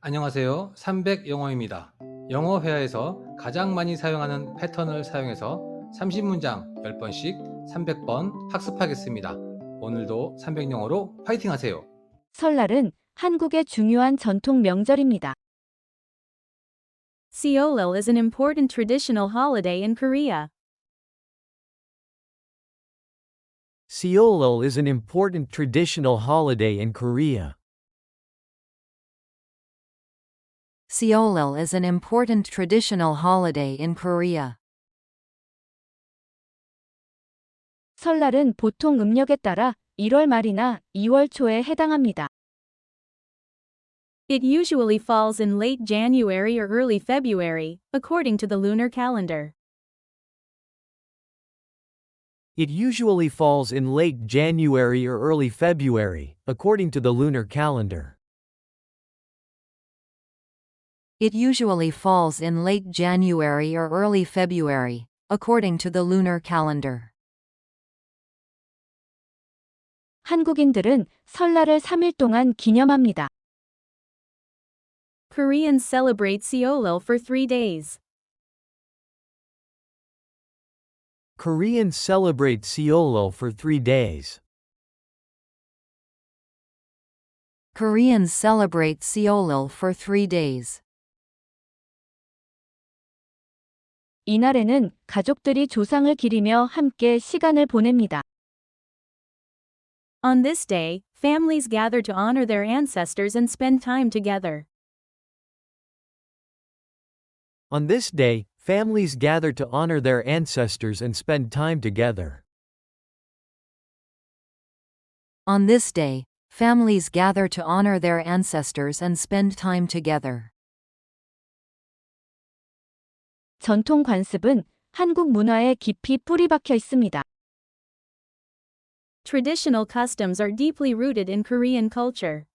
안녕하세요. 300 영어입니다. 영어 회화에서 가장 많이 사용하는 패턴을 사용해서 30문장 10번씩 300번 학습하겠습니다. 오늘도 300 영어로 파이팅 하세요. 설날은 한국의 중요한 전통 명절입니다. Seollal is an important traditional holiday in Korea. Seollal is an important traditional holiday in Korea. Seollal is an important traditional holiday in Korea. 설날은 보통 음력에 따라 1월 말이나 2월 초에 해당합니다. It usually falls in late January or early February, according to the lunar calendar. It usually falls in late January or early February, according to the lunar calendar. It usually falls in late January or early February, according to the lunar calendar. 한국인들은 설날을 3일 동안 기념합니다. Koreans celebrate Seollal for 3 days. Koreans celebrate Seollal for 3 days. Koreans celebrate Seollal for 3 days. 이날에는 가족들이 조상을 기리며 함께 시간을 보냅니다. On this day, families gather to honor their ancestors and spend time together. On this day, families gather to honor their ancestors and spend time together. On this day, families gather to honor their ancestors and spend time together. 전통 관습은 한국 문화에 깊이 뿌리 박혀 있습니다. Traditional customs are deeply rooted in Korean culture.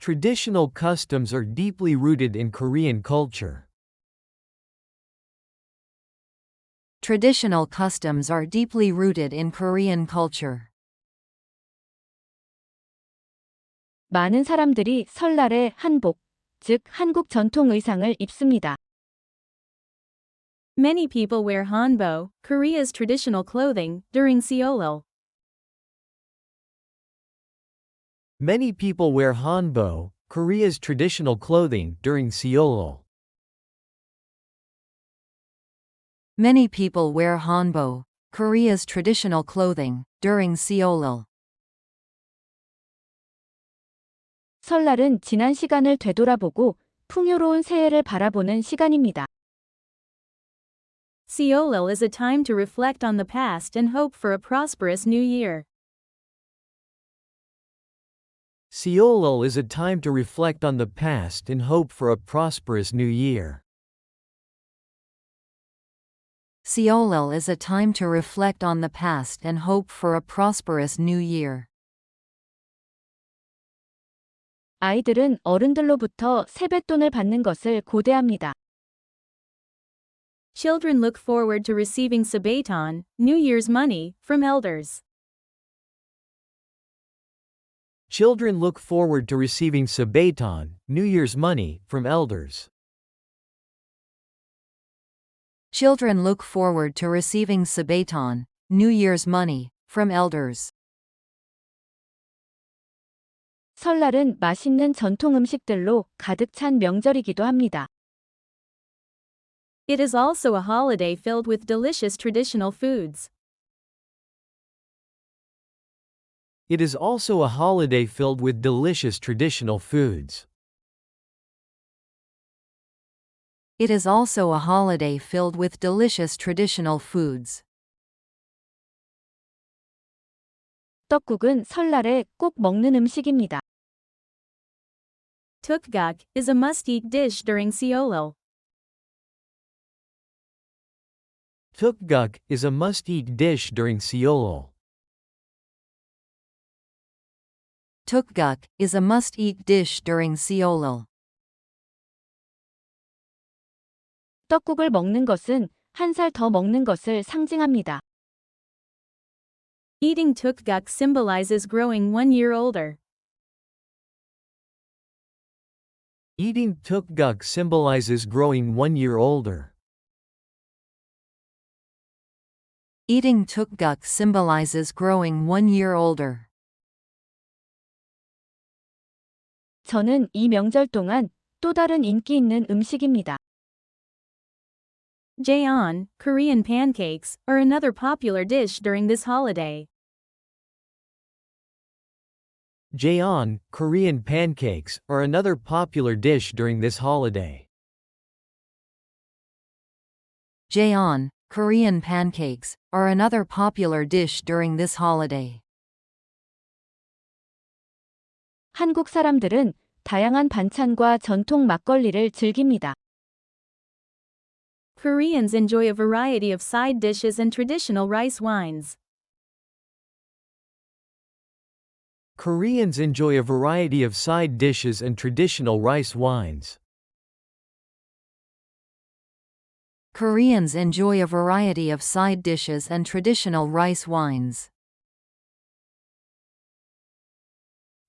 Traditional customs are deeply rooted in Korean culture. Traditional customs are deeply rooted in Korean culture. 많은 사람들이 설날에 한복, 즉 한국 전통 의상을 입습니다. Many people wear hanbok, Korea's traditional clothing, during Seollal. Many people wear hanbok, Korea's traditional clothing, during Seollal. Many people wear hanbok, Korea's traditional clothing, during Seollal. 설날은 지난 시간을 되돌아보고 풍요로운 새해를 바라보는 시간입니다. Seollal is a time to reflect on the past and hope for a prosperous new year. Seollal is a time to reflect on the past and hope for a prosperous new year. Seollal is a time to reflect on the past and hope for a prosperous new year. 아이들은 어른들로부터 세뱃돈을 받는 것을 고대합니다. Children look forward to receiving sebaeton, New Year's money, from elders. Children look forward to receiving sebaeton, New Year's money, from elders. Children look forward to receiving sebaeton, New Year's money, from elders. 설날은 맛있는 전통 음식들로 가득 찬 명절이기도 합니다. It is also a holiday filled with delicious traditional foods. It is also a holiday filled with delicious traditional foods. It is also a holiday filled with delicious traditional foods. 떡국은 설날에 꼭 먹는 음식입니다. Tukguk is a must-eat dish during Seollal. Tukguk is a must-eat dish during Seollal. Tukguk is a must-eat dish during Seollal. 떡국을 먹는 것은 한 살 더 먹는 것을 상징합니다. Eating tukguk symbolizes growing 1 year older. Eating tukguk symbolizes growing 1 year older. Eating tukguk symbolizes growing 1 year older. 저는 이 명절 동안 또 다른 인기 있는 음식입니다. Jaeon, Korean pancakes, are another popular dish during this holiday. Jaeon, Korean pancakes, are another popular dish during this holiday. Jaeon, Korean pancakes, are another popular dish during this holiday. 한국 사람들은 다양한 반찬과 전통 막걸리를 즐깁니다. Koreans enjoy a variety of side dishes and traditional rice wines. Koreans enjoy a variety of side dishes and traditional rice wines. Koreans enjoy a variety of side dishes and traditional rice wines.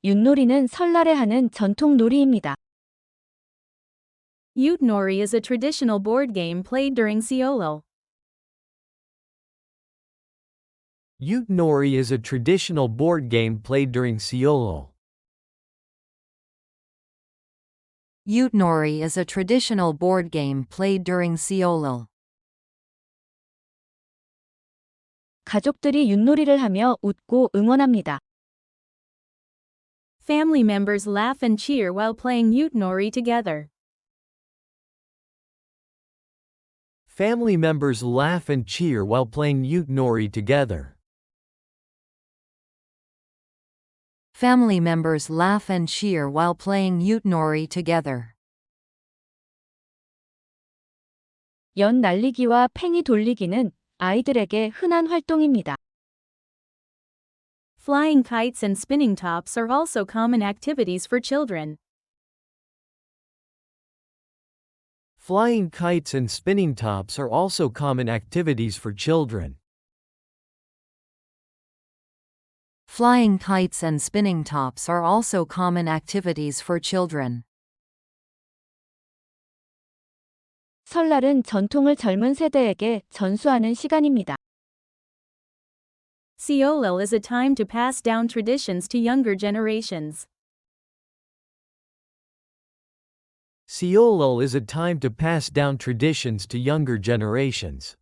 윷놀이는 설날에 하는 전통 놀이입니다. Ute-nori is a traditional board game played during Seollal. Ute-nori is a traditional board game played during Seollal. Ute-nori is a traditional board game played during Seollal. 가족들이 윷놀이를 하며 웃고 응원합니다. Family members laugh and cheer while playing Ute-nori together. Family members laugh and cheer while playing Ute-nori together. Family members laugh and cheer while playing Ute-nori together. 연 날리기와 팽이 돌리기는 아이들에게 흔한 활동입니다. Flying kites and spinning tops are also common activities for children. Flying kites and spinning tops are also common activities for children. Flying kites and spinning tops are also common activities for children. 설날은 전통을 젊은 세대에게 전수하는 시간입니다. Seollal is a time to pass down traditions to younger generations. Seollal is a time to pass down traditions to younger generations.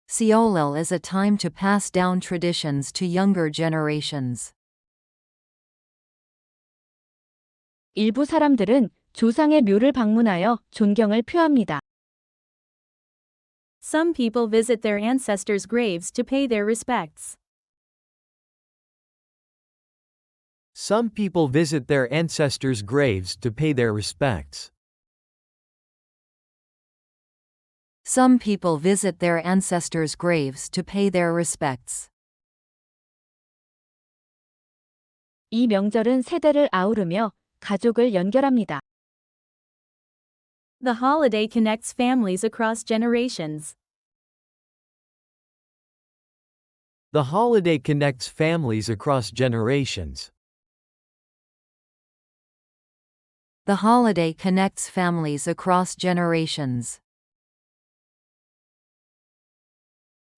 Seollal is a time to pass down traditions to younger generations. 일부 사람들은 조상의 묘를 방문하여 존경을 표합니다. Some people visit their ancestors' graves to pay their respects. Some people visit their ancestors' graves to pay their respects. Some people visit their ancestors' graves to pay their respects. 이 명절은 세대를 아우르며 가족을 연결합니다. The holiday connects families across generations. The holiday connects families across generations. The holiday connects families across generations.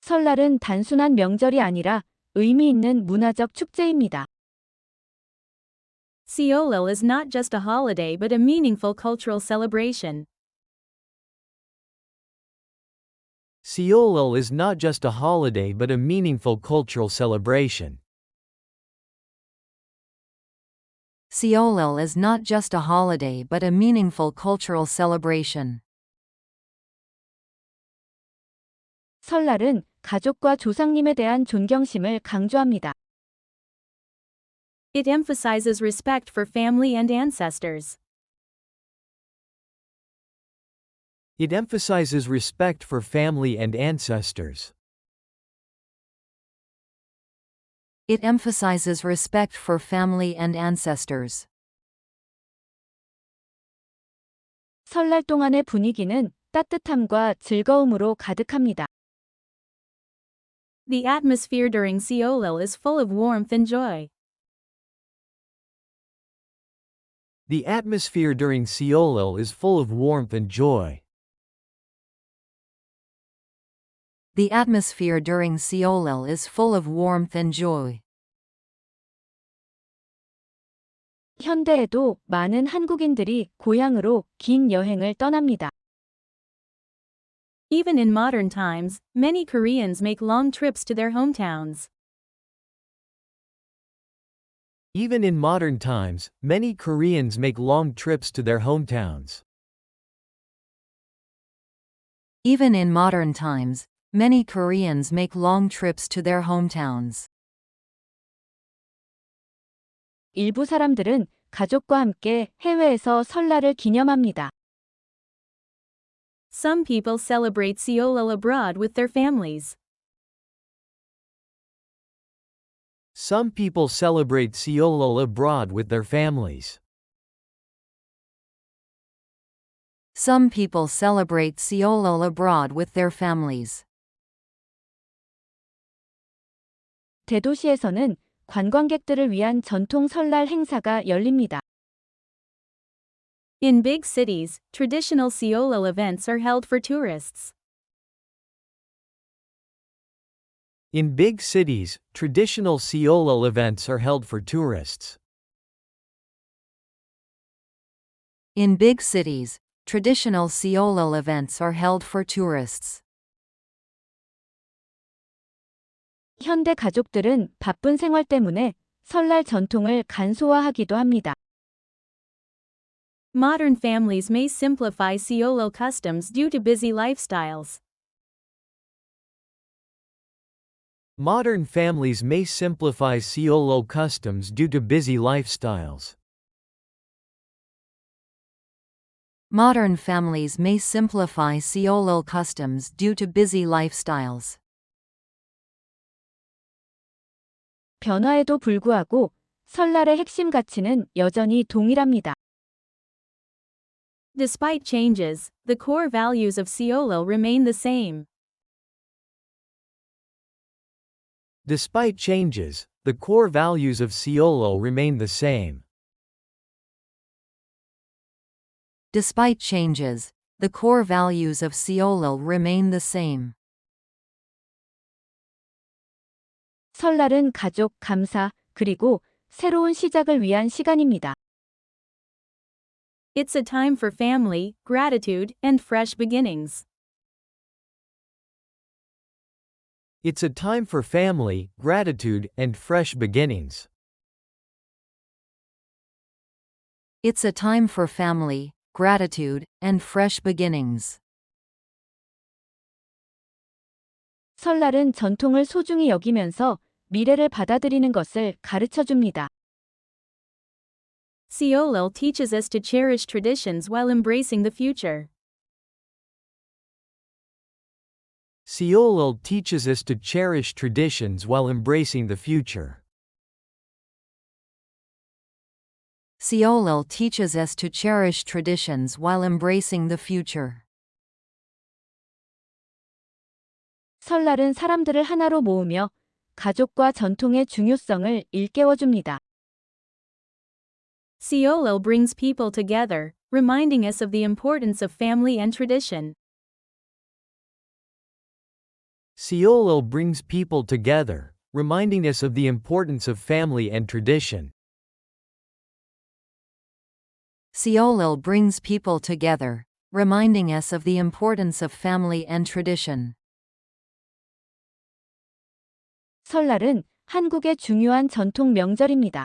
설날은 단순한 명절이 아니라 의미 있는 문화적 축제입니다. Seollal is not just a holiday but a meaningful cultural celebration. Seollal is not just a holiday but a meaningful cultural celebration. Seollal is not just a holiday but a meaningful cultural celebration. 설날은 가족과 조상님에 대한 존경심을 강조합니다. It emphasizes respect for family and ancestors. It emphasizes respect for family and ancestors. It emphasizes respect for family and ancestors. 설날 동안의 분위기는 따뜻함과 즐거움으로 가득합니다. The atmosphere during Seollal is full of warmth and joy. The atmosphere during Seollal is full of warmth and joy. The atmosphere during Seollal is full of warmth and joy. 현대에도 많은 한국인들이 고향으로 긴 여행을 떠납니다. Even in modern times, many Koreans make long trips to their hometowns. Even in modern times, many Koreans make long trips to their hometowns. Even in modern times, many Koreans make long trips to their hometowns. 일부 사람들은 가족과 함께 해외에서 설날을 기념합니다. Some people celebrate Seollal abroad with their families. Some people celebrate Seollal abroad with their families. Some people celebrate Seollal abroad with their families. 대도시에서는 관광객들을 위한 전통 설날 행사가 열립니다. In big cities, traditional Seollal events are held for tourists. In big cities, traditional Seollal events are held for tourists. In big cities, traditional Seollal events are held for tourists. 현대 가족들은 바쁜 생활 때문에 설날 전통을 간소화하기도 합니다. Modern families may simplify Seollal customs due to busy lifestyles. Modern families may simplify Seollal customs due to busy lifestyles. Modern families may simplify Seollal customs due to busy lifestyles. 변화에도 불구하고 설날의 핵심 가치는 여전히 동일합니다. Despite changes, the core values of Seollal remain the same. Despite changes, the core values of Seollal remain the same. Despite changes, the core values of Seollal remain the same. 설날은 가족, 감사, 그리고 새로운 시작을 위한 시간입니다. It's a time for family, gratitude, and fresh beginnings. It's a time for family, gratitude, and fresh beginnings. It's a time for family, gratitude, and fresh beginnings. 설날은 전통을 소중히 여기면서 미래를 받아들이는 것을 가르쳐 줍니다. Seollal teaches us to cherish traditions while embracing the future. Seollal teaches us to cherish traditions while embracing the future. Seollal teaches us to cherish traditions while embracing the future. 설날은 사람들을 하나로 모으며 가족과 전통의 중요성을 일깨워줍니다. Seollal brings people together, reminding us of the importance of family and tradition. Seollal brings people together, reminding us of the importance of family and tradition. Seollal brings people together, reminding us of the importance of family and tradition. 설날은 한국의 중요한 전통 명절입니다.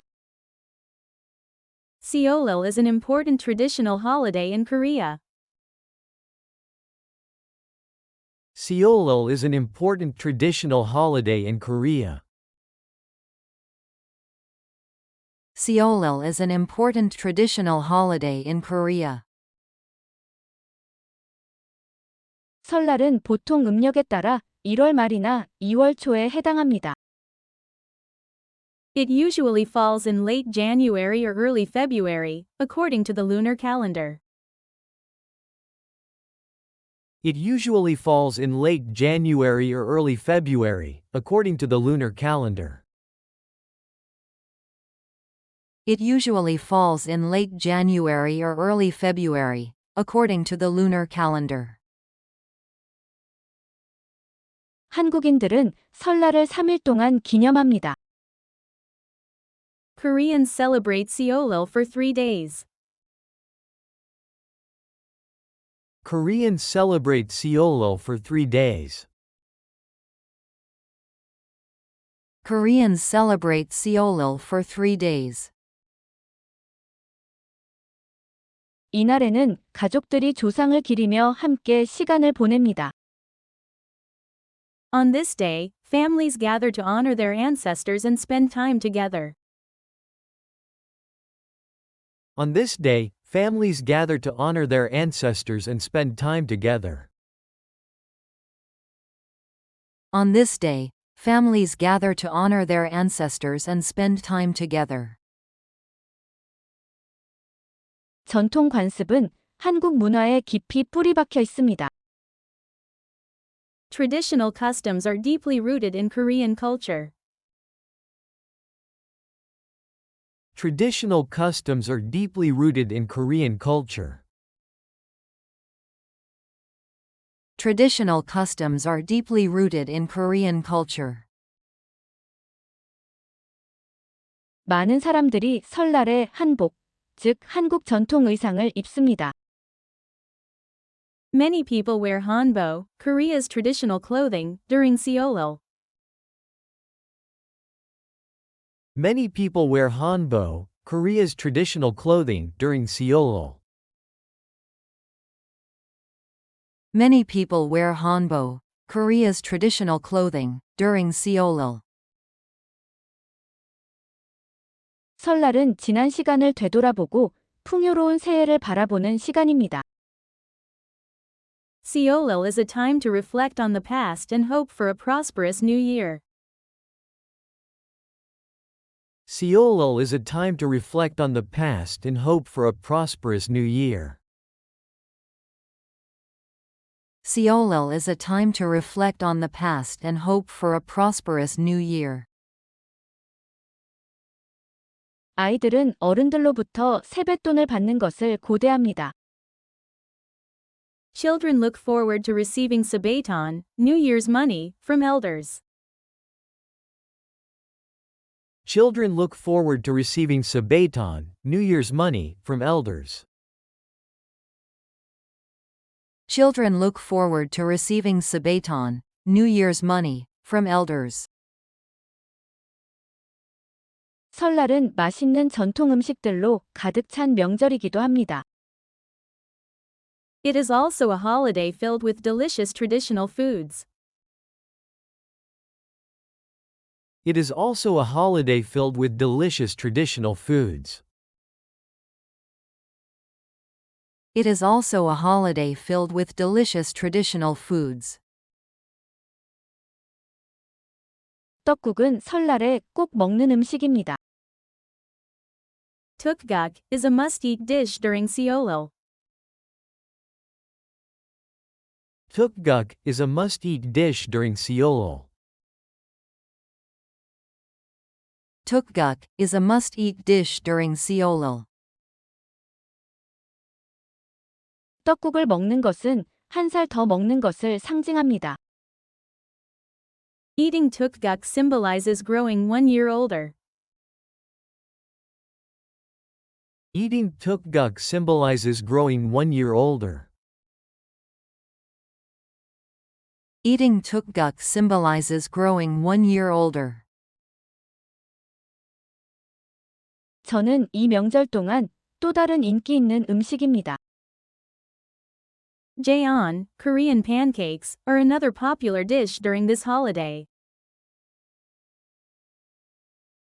Seollal is an important traditional holiday in Korea. Seollal is an important traditional holiday in Korea. Seollal is an important traditional holiday in Korea. 설날은 보통 음력에 따라 1월 말이나 2월 초에 해당합니다. It usually falls in late January or early February, according to the lunar calendar. It usually falls in late January or early February, according to the lunar calendar. It usually falls in late January or early February, according to the lunar calendar. 한국인들은 설날을 3일 동안 기념합니다. Koreans celebrate Seollal for 3 days. Koreans celebrate Seollal for 3 days. Koreans celebrate Seollal for 3 days. 이날에는 가족들이 조상을 기리며 함께 시간을 보냅니다. On this day, families gather to honor their ancestors and spend time together. On this day, families gather to honor their ancestors and spend time together. On this day, families gather to honor their ancestors and spend time together. 전통 관습은 한국 문화에 깊이 뿌리박혀 있습니다. Traditional customs are deeply rooted in Korean culture. Traditional customs are deeply rooted in Korean culture. Traditional customs are deeply rooted in Korean culture. 많은 사람들이 설날에 한복, 즉 한국 전통 의상을 입습니다. Many people wear hanbok, Korea's traditional clothing, during Seollal. Many people wear hanbok, Korea's traditional clothing, during Seollal. Many people wear hanbok, Korea's traditional clothing, during Seollal. 설날은 지난 시간을 되돌아보고 풍요로운 새해를 바라보는 시간입니다. Seollal is a time to reflect on the past and hope for a prosperous new year. Seollal is a time to reflect on the past and hope for a prosperous new year. Seollal is a time to reflect on the past and hope for a prosperous new year. 아이들은 어른들로부터 세뱃돈을 받는 것을 고대합니다. Children look forward to receiving sebaeton, New Year's money, from elders. Children look forward to receiving sebaeton, New Year's money, from elders. Children look forward to receiving sebaeton, New Year's money, from elders. 설날은 맛있는 전통 음식들로 가득 찬 명절이기도 합니다. It is also a holiday filled with delicious traditional foods. It is also a holiday filled with delicious traditional foods. It is also a holiday filled with delicious traditional foods. 떡국은 설날에 꼭 먹는 음식입니다. Tukguk is a must-eat dish during Seollal. Tukguk is a must-eat dish during Seollal. Tukguk is a must-eat dish during Seollal. 떡국을 먹는 것은 한 살 더 먹는 것을 상징합니다. Eating tukguk symbolizes growing 1 year older. Eating tukguk symbolizes growing 1 year older. Eating tukguk symbolizes growing 1 year older. 저는 이 명절 동안 또 다른 인기 있는 음식입니다. Jaeon, Korean pancakes, are another popular dish during this holiday.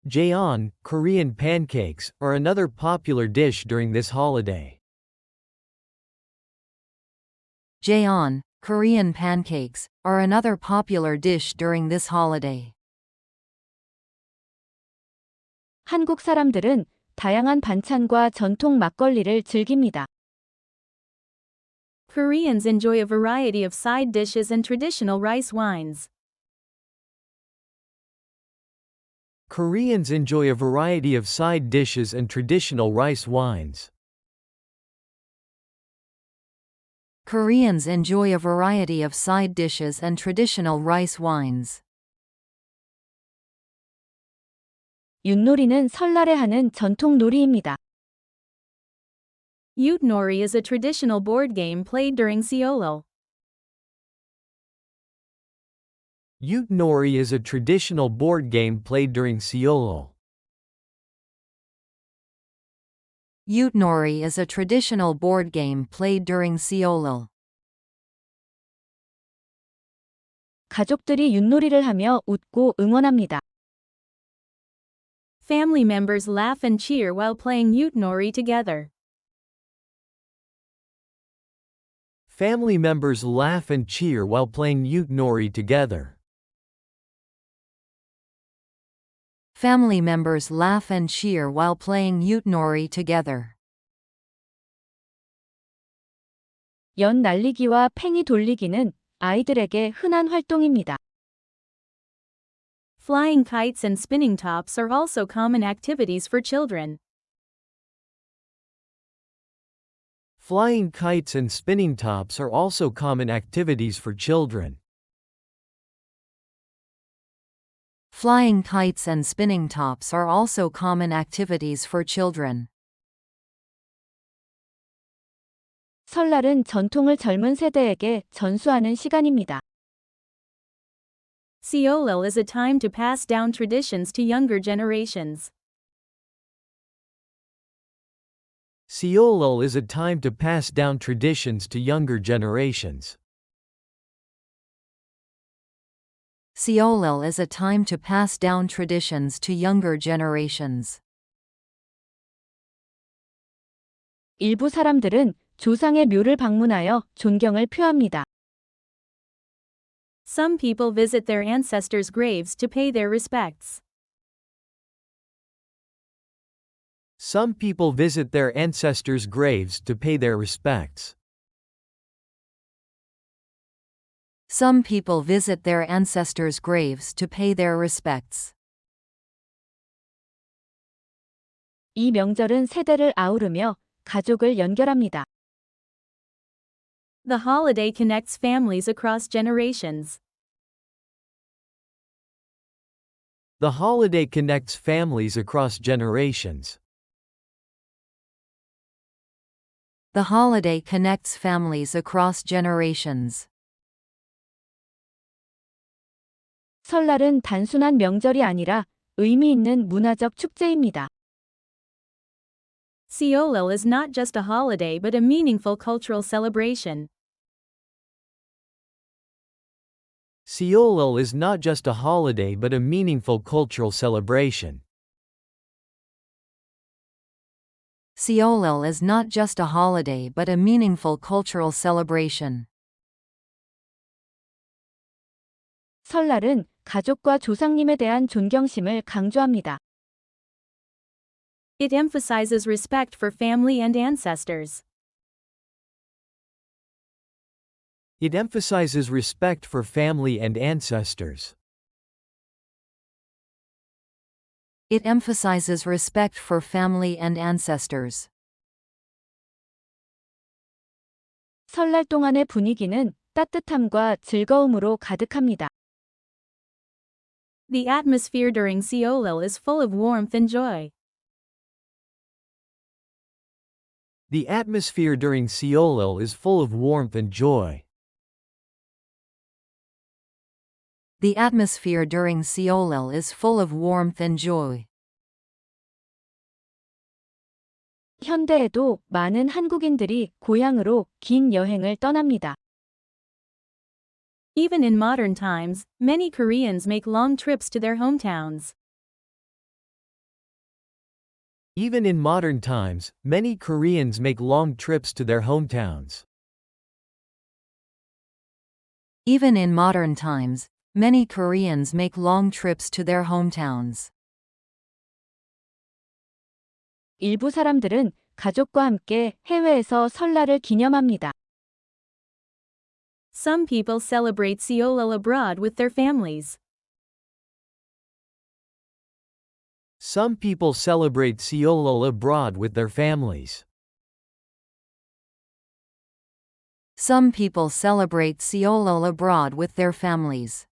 Jaeon, Korean pancakes, are another popular dish during this holiday. Jaeon, Korean pancakes, are another popular dish during this holiday. 한국 사람들은 다양한 반찬과 전통 막걸리를 즐깁니다. Koreans enjoy a variety of side dishes and traditional rice wines. Koreans enjoy a variety of side dishes and traditional rice wines. Koreans enjoy a variety of side dishes and traditional rice wines. 윷놀이는 설날에 하는 전통 놀이입니다. Ute-nori is a traditional board game played during Seollal. Ute-nori is a traditional board game played during Seollal. Ute-nori is a traditional board game played during Seollal. 가족들이 윷놀이를 하며 웃고 응원합니다. Family members laugh and cheer while playing Ute-nori together. Family members laugh and cheer while playing Ute-nori together. Family members laugh and cheer while playing Ute-nori together. 연 날리기와 팽이 돌리기는 아이들에게 흔한 활동입니다. Flying kites and spinning tops are also common activities for children. Flying kites and spinning tops are also common activities for children. Flying kites and spinning tops are also common activities for children. 설날은 전통을 젊은 세대에게 전수하는 시간입니다. Seollal is a time to pass down traditions to younger generations. Seollal is a time to pass down traditions to younger generations. Seollal is a time to pass down traditions to younger generations. 일부 사람들은 조상의 묘를 방문하여 존경을 표합니다. Some people visit their ancestors' graves to pay their respects. Some people visit their ancestors' graves to pay their respects. Some people visit their ancestors' graves to pay their respects. 이 명절은 세대를 아우르며 가족을 연결합니다. The holiday connects families across generations. The holiday connects families across generations. The holiday connects families across generations. 설날은 단순한 명절이 아니라 의미 있는 문화적 축제입니다. Seollal is not just a holiday but a meaningful cultural celebration. Seollal is not just a holiday but a meaningful cultural celebration. Seollal is not just a holiday but a meaningful cultural celebration. 설날은 가족과 조상님에 대한 존경심을 강조합니다. It emphasizes respect for family and ancestors. It emphasizes respect for family and ancestors. It emphasizes respect for family and ancestors. 설날 동안의 분위기는 따뜻함과 즐거움으로 가득합니다. The atmosphere during Seollal is full of warmth and joy. The atmosphere during Seollal is full of warmth and joy. The atmosphere during Seollal is full of warmth and joy. 현대에도 많은 한국인들이 고향으로 긴 여행을 떠납니다. Even in modern times, many Koreans make long trips to their hometowns. Even in modern times, many Koreans make long trips to their hometowns. Even in modern times, many Koreans make long trips to their hometowns. 일부 사람들은 가족과 함께 해외에서 설날을 기념합니다. Some people celebrate Seollal abroad with their families. Some people celebrate Seollal abroad with their families. Some people celebrate Seollal abroad with their families.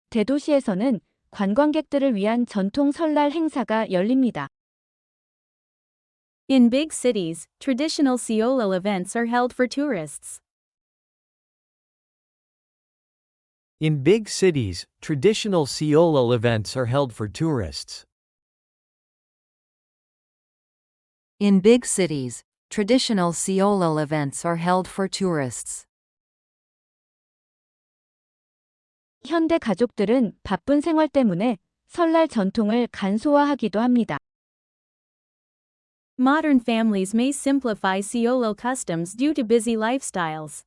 대도시에서는 관광객들을 위한 전통 설날 행사가 열립니다. In big cities, traditional Seollal events are held for tourists. In big cities, traditional Seollal events are held for tourists. In big cities, traditional Seollal events are held for tourists. 현대 가족들은 바쁜 생활 때문에 설날 전통을 간소화하기도 합니다. Modern families may simplify Seollal customs due to busy lifestyles.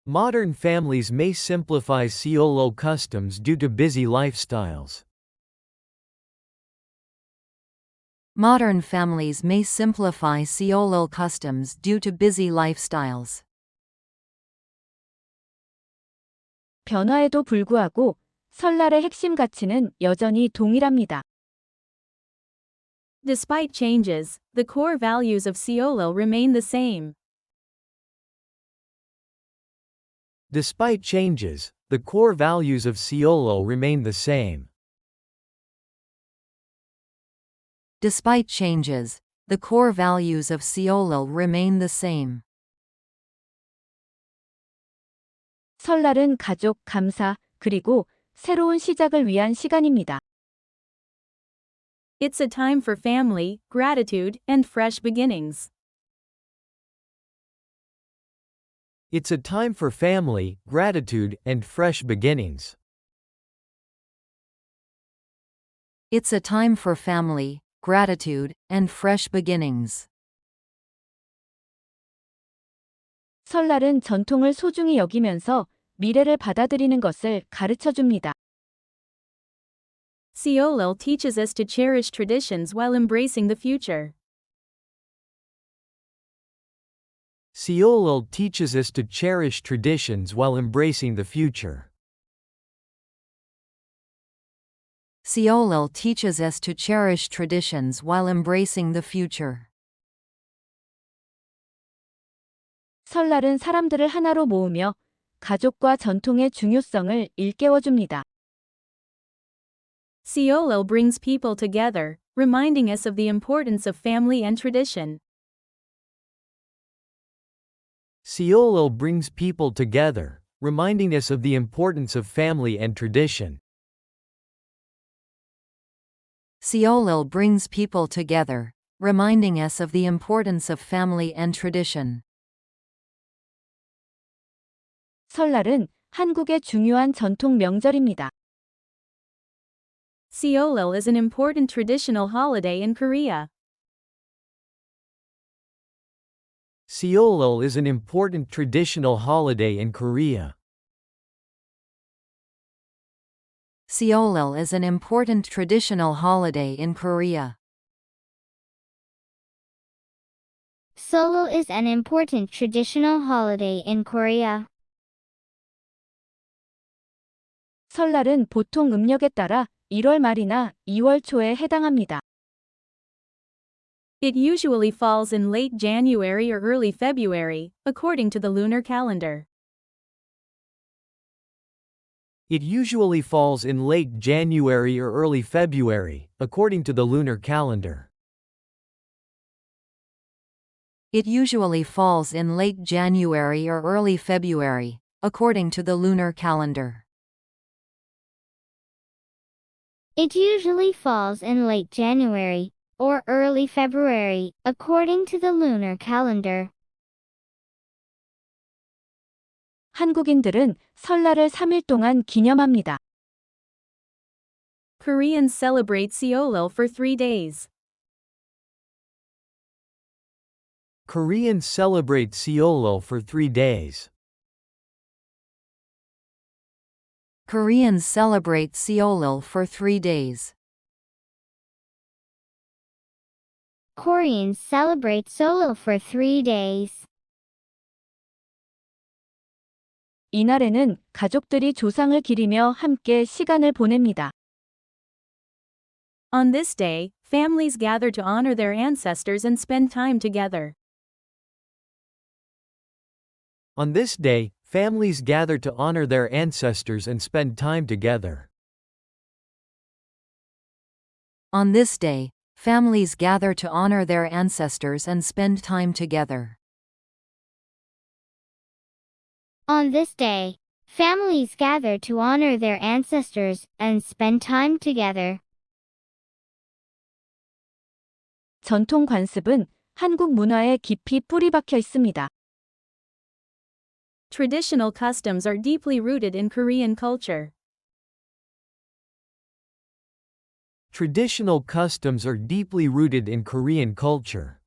Modern families may simplify Seollal customs due to busy lifestyles. Modern families may simplify Seollal customs due to busy lifestyles. 변화에도 불구하고 설날의 핵심 가치는 여전히 동일합니다. Despite changes, the core values of Seollal remain the same. Despite changes, the core values of Seollal remain the same. Despite changes, the core values of Seollal remain the same. 설날은 가족, 감사, 그리고 새로운 시작을 위한 시간입니다. It's a time for family, gratitude, and fresh beginnings. It's a time for family, gratitude, and fresh beginnings. It's a time for family, gratitude, and fresh beginnings. 설날은 전통을 소중히 여기면서 미래를 받아들이는 것을 가르쳐 줍니다. Seollal teaches us to cherish traditions while embracing the future. Seollal teaches us to cherish traditions while embracing the future. Seollal teaches us to cherish traditions while embracing the future. 설날은 사람들을 하나로 모으며 가족과 전통의 중요성을 일깨워줍니다. Seollal brings people together, reminding us of the importance of family and tradition. Seollal brings people together, reminding us of the importance of family and tradition. Seollal brings people together, reminding us of the importance of family and tradition. 설날은 한국의 중요한 전통 명절입니다. Seollal is an important traditional holiday in Korea. Seollal is an important traditional holiday in Korea. Seollal is an important traditional holiday in Korea. Seollal is an important traditional holiday in Korea. 설날은 보통 음력에 따라 1월 말이나 2월 초에 해당합니다. It usually falls in late January or early February, according to the lunar calendar. It usually falls in late January or early February, according to the lunar calendar. It usually falls in late January or early February, according to the lunar calendar. It usually falls in late January or early February, according to the lunar calendar. 한국인들은 설날을 3일 동안 기념합니다. Koreans celebrate Seollal for 3 days. Koreans celebrate Seollal for 3 days. Koreans celebrate Seollal for 3 days. Koreans celebrate Seollal for 3 days. 이날에는 가족들이 조상을 기리며 함께 시간을 보냅니다. On this day, families gather to honor their ancestors and spend time together. On this day, families gather to honor their ancestors and spend time together. On this day, families gather to honor their ancestors and spend time together. On this day, families gather to honor their ancestors and spend time together. 전통 관습은 한국 문화에 깊이 뿌리 박혀 있습니다. Traditional customs are deeply rooted in Korean culture. Traditional customs are deeply rooted in Korean culture.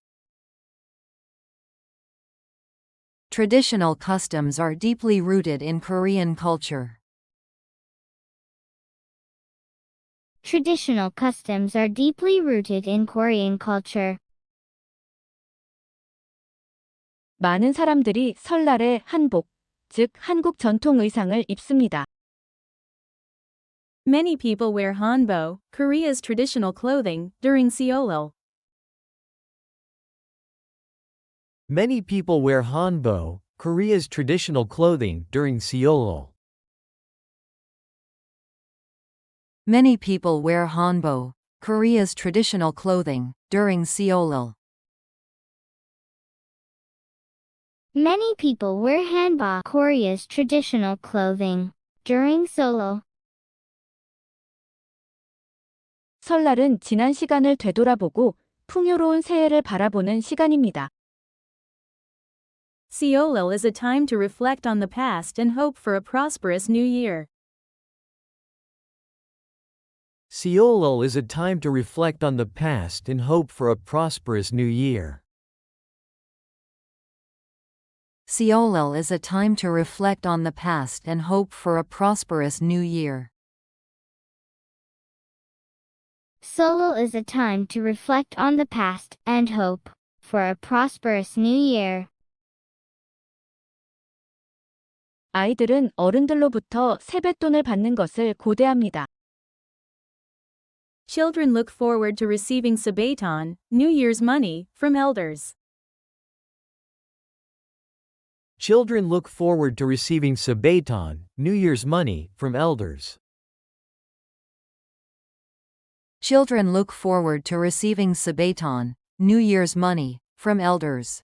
Traditional customs are deeply rooted in Korean culture. Traditional customs are deeply rooted in Korean culture. 많은 사람들이 설날에 한복, 즉 한국 전통 의상을 입습니다. Many people wear hanbok, Korea's traditional clothing, during Seollal. Many people wear hanbok, Korea's traditional clothing, during Seollal. Many people wear hanbok, Korea's traditional clothing, during Seollal. Many people wear hanbok, Korea's traditional clothing, during Solo. 설날은 지난 시간을 되돌아보고 풍요로운 새해를 바라보는 시간입니다. Seollal is a time to reflect on the past and hope for a prosperous new year. Seollal is a time to reflect on the past and hope for a prosperous new year. Seollal is a time to reflect on the past and hope for a prosperous new year. Solo is a time to reflect on the past and hope for a prosperous new year. 아이들은 어른들로부터 세뱃돈을 받는 것을 고대합니다. Children look forward to receiving sebaeton, New Year's money, from elders. Children look forward to receiving sebaeton, New Year's money, from elders. Children look forward to receiving sebaeton, New Year's money, from elders.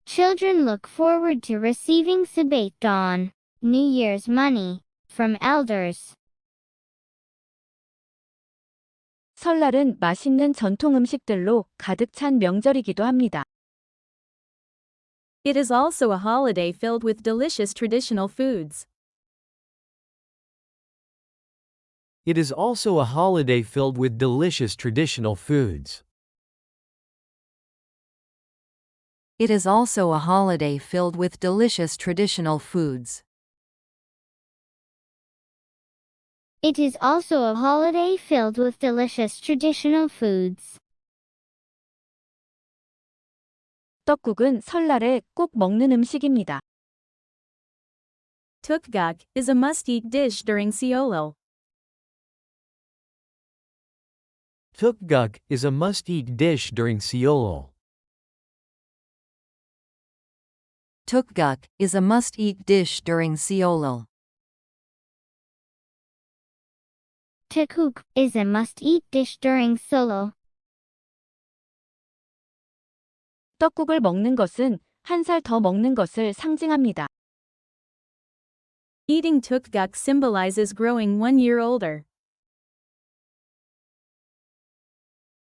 Children look forward to receiving sebaeton, New Year's money, from elders. 설날은 맛있는 전통 음식들로 가득 찬 명절이기도 합니다. It is also a holiday filled with delicious traditional foods. It is also a holiday filled with delicious traditional foods. It is also a holiday filled with delicious traditional foods. It is also a holiday filled with delicious traditional foods. 떡국은 설날에 꼭 먹는 음식입니다. Tukguk is a must-eat dish during Seollal. Tukguk is a must-eat dish during Seollal. Tukguk is a must-eat dish during Seollal. Tukguk is a must-eat dish during Solo. 떡국을 먹는 것은 한 살 더 먹는 것을 상징합니다. Eating tukguk symbolizes growing 1 year older.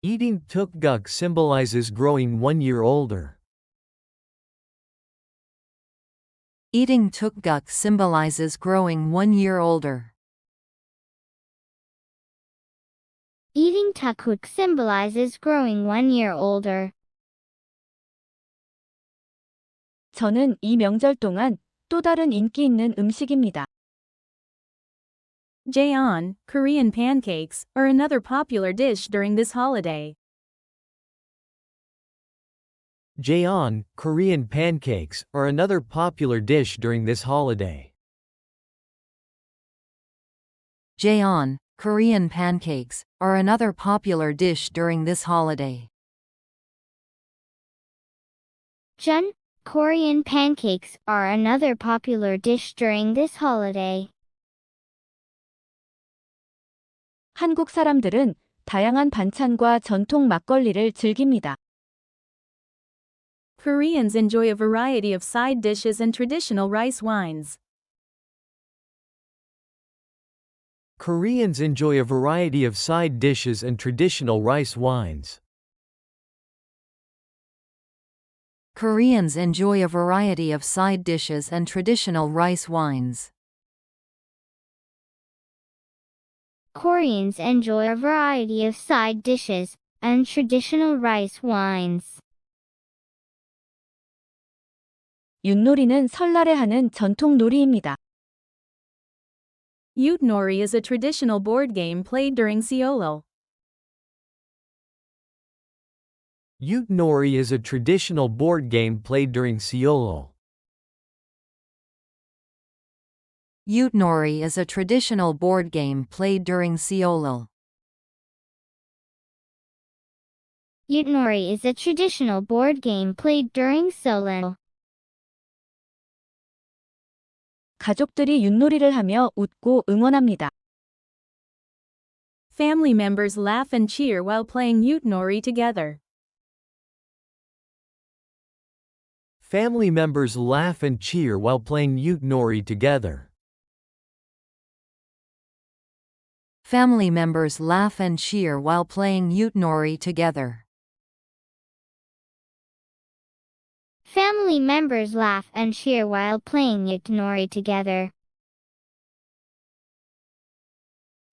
Eating tukguk symbolizes growing 1 year older. Eating tukguk symbolizes growing 1 year older. Eating tukguk symbolizes growing 1 year older. 저는 이 명절 동안 또 다른 인기 있는 음식입니다. Jaeon, Korean pancakes, are another popular dish during this holiday. Jaeon, Korean pancakes, are another popular dish during this holiday. Jaeon, Korean pancakes, are another popular dish during this holiday. Jun, Korean pancakes are another popular dish during this holiday. 한국 사람들은 다양한 반찬과 전통 막걸리를 즐깁니다. Koreans enjoy a variety of side dishes and traditional rice wines. Koreans enjoy a variety of side dishes and traditional rice wines. Koreans enjoy a variety of side dishes and traditional rice wines. Koreans enjoy a variety of side dishes and traditional rice wines. 윷놀이는 설날에 하는 전통 놀이입니다. Ute-nori is a traditional board game played during Seollal. Ute-nori is a traditional board game played during Seollal. Ute-nori is a traditional board game played during Seollal. Ute-nori is a traditional board game played during Seollal. 가족들이 윷놀이를 하며 웃고 응원합니다. Family members laugh and cheer while playing Ute-nori together. Family members laugh and cheer while playing Ute-nori together. Family members laugh and cheer while playing Ute-nori together. Family members laugh and cheer while playing Ute-nori together.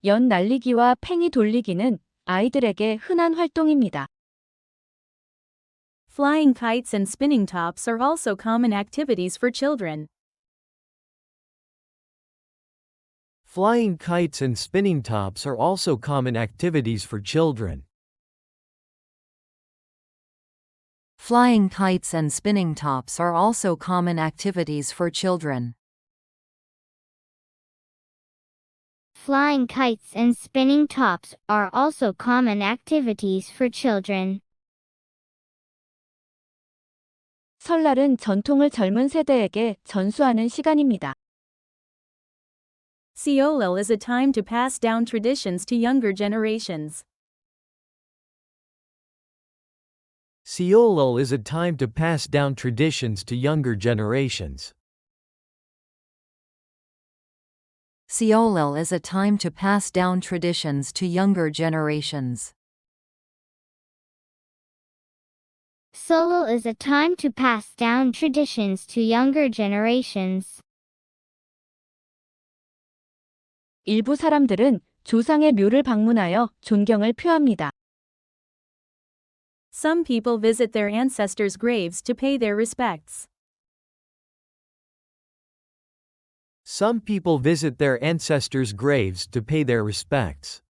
연 날리기와 팽이 돌리기는 아이들에게 흔한 활동입니다. Flying kites and spinning tops are also common activities for children. Flying kites and spinning tops are also common activities for children. Flying kites and spinning tops are also common activities for children. Flying kites and spinning tops are also common activities for children. 설날은 전통을 젊은 세대에게 전수하는 시간입니다. Seollal is a time to pass down traditions to younger generations. Seollal is a time to pass down traditions to younger generations. Seollal is a time to pass down traditions to younger generations. Seollal is a time to pass down traditions to younger generations. 일부 사람들은 조상의 묘를 방문하여 존경을 표합니다. Some people visit their ancestors' graves to pay their respects. Some people visit their ancestors' graves to pay their respects.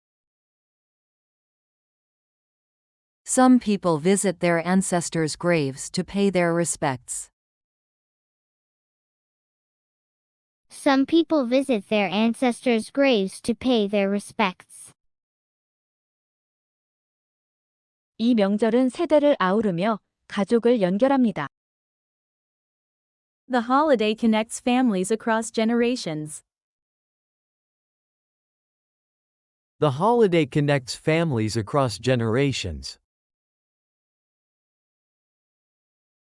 Some people visit their ancestors' graves to pay their respects. Some people visit their ancestors' graves to pay their respects. 이 명절은 세대를 아우르며 가족을 연결합니다. The holiday connects families across generations. The holiday connects families across generations.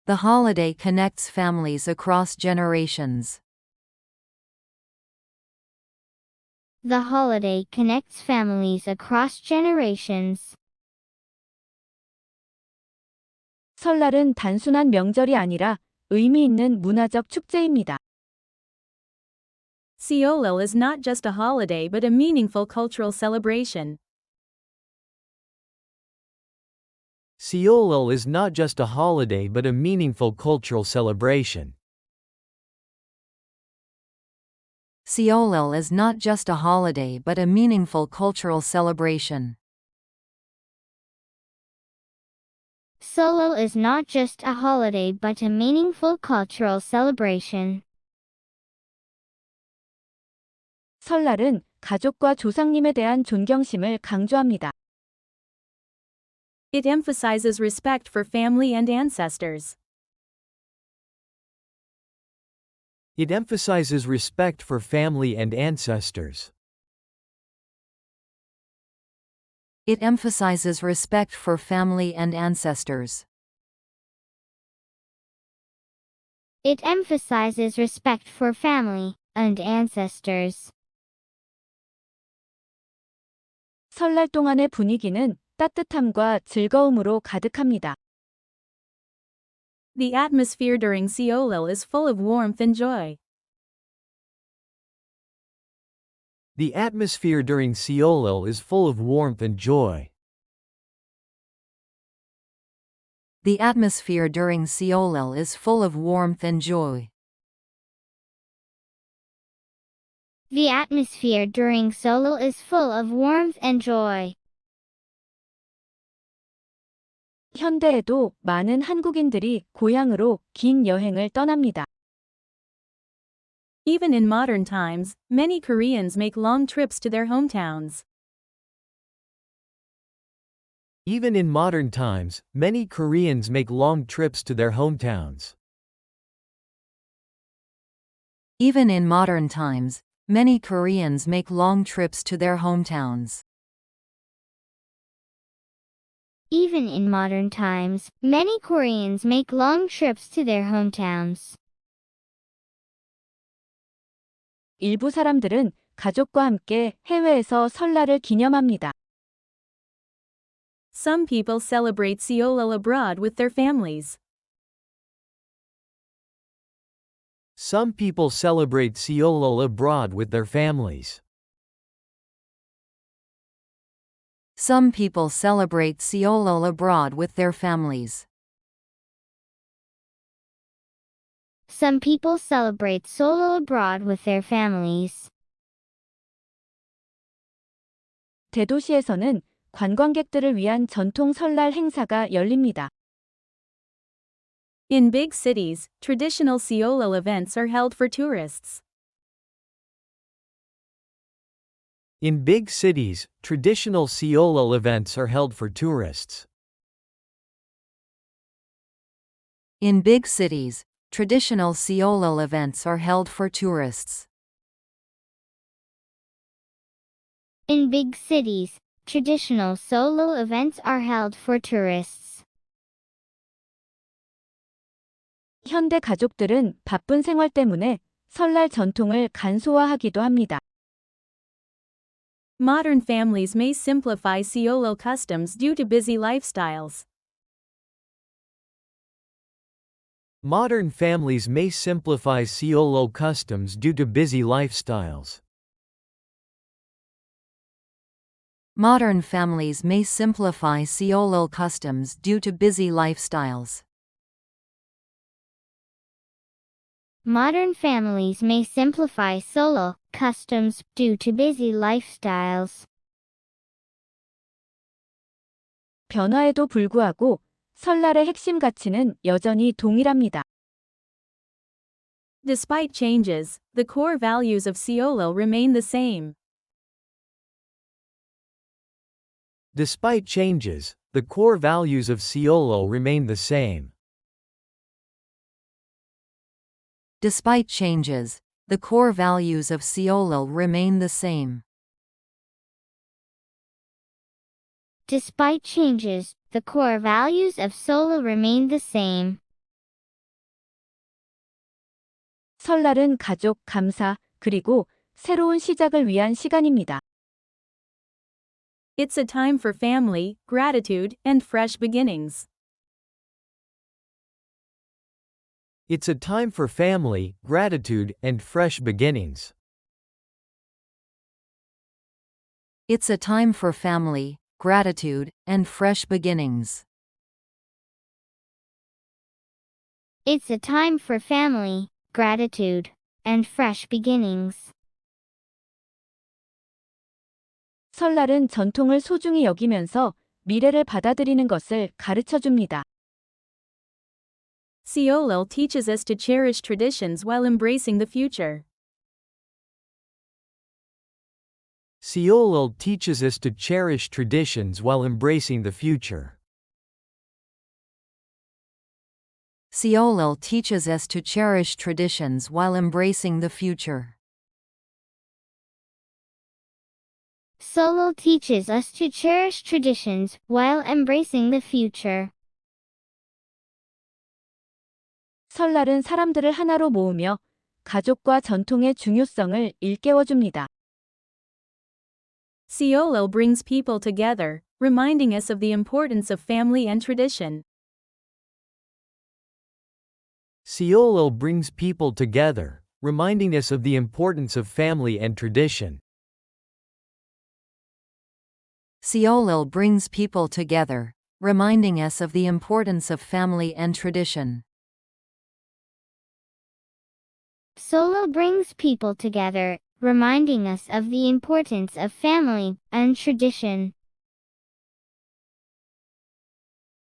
The holiday connects families across generations. The holiday connects families across generations. 설날은 단순한 명절이 아니라 의미 있는 문화적 축제입니다. Seollal is not just a holiday but a meaningful cultural celebration. Seollal is not just a holiday but a meaningful cultural celebration. Seollal is not just a holiday but a meaningful cultural celebration. Solo is not just a holiday but a meaningful cultural celebration. 설날은 가족과 조상님에 대한 존경심을 강조합니다. It emphasizes respect for family and ancestors. It emphasizes respect for family and ancestors. It emphasizes respect for family and ancestors. It emphasizes respect for family and ancestors. 설날 동안의 분위기는 따뜻함과 즐거움으로 가득합니다. The atmosphere during Seollal is full of warmth and joy. The atmosphere during Seollal is full of warmth and joy. The atmosphere during Seollal is full of warmth and joy. The atmosphere during Solo is full of warmth and joy. 현대에도 많은 한국인들이 고향으로 긴 여행을 떠납니다. Even in modern times, many Koreans make long trips to their hometowns. Even in modern times, many Koreans make long trips to their hometowns. Even in modern times, many Koreans make long trips to their hometowns. Even in modern times, many Koreans make long trips to their hometowns. 일부 사람들은 가족과 함께 해외에서 설날을 기념합니다. Some people celebrate Seollal abroad with their families. Some people celebrate Seollal abroad with their families. Some people celebrate Seollal abroad with their families. Some people celebrate Solo abroad with their families. 대도시에서는 관광객들을 위한 전통 설날 행사가 열립니다. In big cities, traditional Seollal events are held for tourists. In big cities, traditional Seollal events are held for tourists. In big cities, traditional Seollal events are held for tourists. In big cities, traditional Solo events are held for tourists. 현대 가족들은 바쁜 생활 때문에 설날 전통을 간소화하기도 합니다. Modern families may simplify Seollal customs due to busy lifestyles. Modern families may simplify Seollal customs due to busy lifestyles. Modern families may simplify Seollal customs due to busy lifestyles. Modern families may simplify Solo customs due to busy lifestyles. 변화에도 불구하고 설날의 핵심 가치는 여전히 동일합니다. Despite changes, the core values of Seollal remain the same. Despite changes, the core values of Seollal remain the same. Despite changes, the core values of Seollal remain the same. Despite changes, the core values of Solo remain the same. 설날은 가족, 감사, 그리고 새로운 시작을 위한 시간입니다. It's a time for family, gratitude, and fresh beginnings. It's a time for family, gratitude, and fresh beginnings. It's a time for family, gratitude, and fresh beginnings. It's a time for family, gratitude, and fresh beginnings. 설날은 전통을 소중히 여기면서 미래를 받아들이는 것을 가르쳐 줍니다. Seollal teaches us to cherish traditions while embracing the future. Seollal teaches us to cherish traditions while embracing the future. Seollal teaches us to cherish traditions while embracing the future. Seollal teaches us to cherish traditions while embracing the future. 설날은 사람들을 하나로 모으며 가족과 전통의 중요성을 일깨워줍니다. Seollal brings people together, reminding us of the importance of family and tradition. Seollal brings people together, reminding us of the importance of family and tradition. Seollal brings people together, reminding us of the importance of family and tradition. Seollal brings people together, reminding us of the importance of family and tradition.